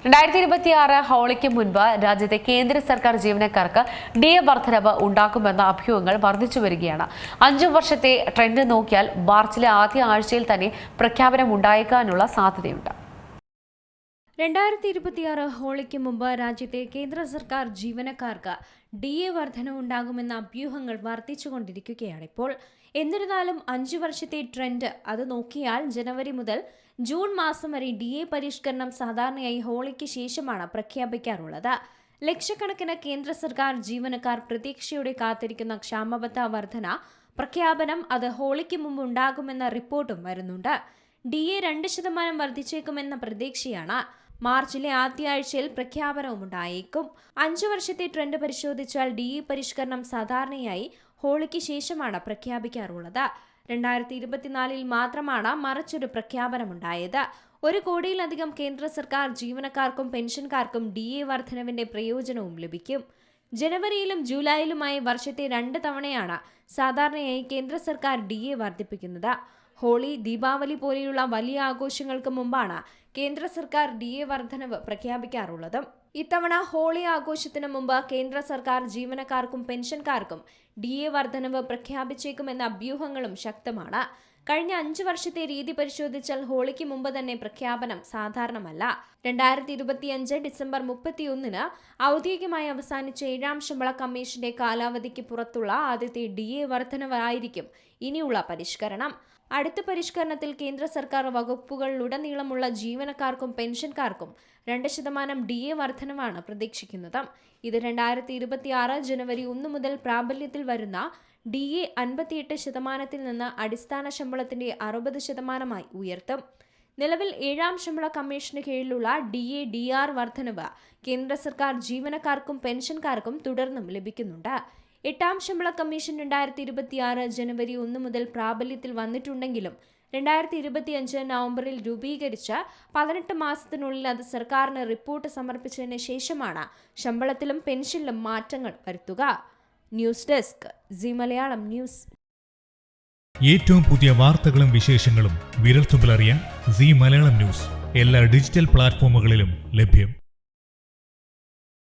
2026 ഹോളിക്ക് മുൻപ് രാജ്യത്തെ കേന്ദ്ര സർക്കാർ ജീവനക്കാർക്ക് DA വർധനവ് ഉണ്ടാക്കുമെന്ന അഭ്യൂഹങ്ങൾ വർദ്ധിച്ചു വരികയാണ്. 5 വർഷത്തെ ട്രെൻഡ് നോക്കിയാൽ മാർച്ചിലെ ആദ്യ ആഴ്ചയിൽ തന്നെ പ്രഖ്യാപനം ഉണ്ടായേക്കാനുള്ള സാധ്യതയുണ്ട്. 2026 ഹോളിക്ക് മുമ്പ് രാജ്യത്തെ കേന്ദ്ര സർക്കാർ ജീവനക്കാർക്ക് DA വർധനവ് ഉണ്ടാകുമെന്ന അഭ്യൂഹങ്ങൾ വർദ്ധിച്ചുകൊണ്ടിരിക്കുകയാണിപ്പോൾ. എന്നിരുന്നാലും 5 വർഷത്തെ ട്രെൻഡ് അത് നോക്കിയാൽ ജനുവരി മുതൽ ജൂൺ മാസം വരെ DA പരിഷ്കരണം സാധാരണയായി ഹോളിക്ക് ശേഷമാണ് പ്രഖ്യാപിക്കാറുള്ളത്. ലക്ഷക്കണക്കിന് കേന്ദ്ര സർക്കാർ ജീവനക്കാർ പ്രതീക്ഷയോടെ കാത്തിരിക്കുന്ന ക്ഷാമബത്ത വർധന പ്രഖ്യാപനം അത് ഹോളിക്ക് മുമ്പ് ഉണ്ടാകുമെന്ന റിപ്പോർട്ടും വരുന്നുണ്ട്. DA 2% വർദ്ധിച്ചേക്കുമെന്ന പ്രതീക്ഷയാണ്. മാർച്ചിലെ ആദ്യ ആഴ്ചയിൽ പ്രഖ്യാപനവും ഉണ്ടായേക്കും. 5 വർഷത്തെ ട്രെൻഡ് പരിശോധിച്ചാൽ DA പരിഷ്കരണം സാധാരണയായി ഹോളിക്ക് ശേഷമാണ് പ്രഖ്യാപിക്കാറുള്ളത്. 2024 മാത്രമാണ് മറിച്ചൊരു പ്രഖ്യാപനമുണ്ടായത്. 1 കോടിയിലധികം കേന്ദ്ര സർക്കാർ ജീവനക്കാർക്കും പെൻഷൻകാർക്കും DA വർധനവിന്റെ പ്രയോജനവും ലഭിക്കും. ജനുവരിയിലും ജൂലൈയിലുമായി വർഷത്തെ 2 തവണയാണ് സാധാരണയായി കേന്ദ്ര സർക്കാർ DA വർദ്ധിപ്പിക്കുന്നത്. ഹോളി, ദീപാവലി പോലെയുള്ള വലിയ ആഘോഷങ്ങൾക്ക് മുമ്പാണ് കേന്ദ്ര സർക്കാർ DA വർധനവ് പ്രഖ്യാപിക്കാറുള്ളത്. ഇത്തവണ ഹോളി ആഘോഷത്തിന് മുമ്പ് കേന്ദ്ര സർക്കാർ ജീവനക്കാർക്കും പെൻഷൻകാർക്കും DA വർധനവ് പ്രഖ്യാപിച്ചേക്കുമെന്ന അഭ്യൂഹങ്ങളും ശക്തമാണ്. കഴിഞ്ഞ 5 വർഷത്തെ രീതി പരിശോധിച്ചാൽ ഹോളിക്ക് മുമ്പ് തന്നെ പ്രഖ്യാപനം സാധാരണമല്ല. 2025 ഡിസംബർ 31 ഔദ്യോഗികമായി അവസാനിച്ച 7ാം ശമ്പള കമ്മീഷന്റെ കാലാവധിക്ക് പുറത്തുള്ള ആദ്യത്തെ DA വർധനവായിരിക്കും ഇനിയുള്ള പരിഷ്കരണം. അടുത്ത പരിഷ്കരണത്തിൽ കേന്ദ്ര സർക്കാർ വകുപ്പുകളിലുടനീളമുള്ള ജീവനക്കാർക്കും പെൻഷൻകാർക്കും 2% DA വർധനവാണ് പ്രതീക്ഷിക്കുന്നത്. ഇത് 2026 ജനുവരി 1 മുതൽ പ്രാബല്യത്തിൽ വരുന്ന DA 58% നിന്ന് അടിസ്ഥാന ശമ്പളത്തിന്റെ 60% ഉയർത്തും. നിലവിൽ 7ാം ശമ്പള കമ്മീഷന് കീഴിലുള്ള DA DR വർധനവ് കേന്ദ്ര സർക്കാർ ജീവനക്കാർക്കും പെൻഷൻകാർക്കും തുടർന്നും ലഭിക്കുന്നുണ്ട്. 8ാം ശമ്പള കമ്മീഷൻ 2026 ജനുവരി 1 മുതൽ പ്രാബല്യത്തിൽ വന്നിട്ടുണ്ടെങ്കിലും 2025 നവംബറിൽ രൂപീകരിച്ച 18 മാസത്തിനുള്ളിൽ അത് സർക്കാരിന് റിപ്പോർട്ട് സമർപ്പിച്ചതിന് ശേഷമാണ് ശമ്പളത്തിലും പെൻഷനിലും മാറ്റങ്ങൾ വരുത്തുക. News desk C Malayalam news. ഏറ്റവും പുതിയ വാർത്തകളും വിശേഷങ്ങളും വിരൽത്തുമ്പിലറിയാൻ സി മലയാളം ന്യൂസ് എല്ലാ ഡിജിറ്റൽ പ്ലാറ്റ്ഫോമുകളിലും ലഭ്യം.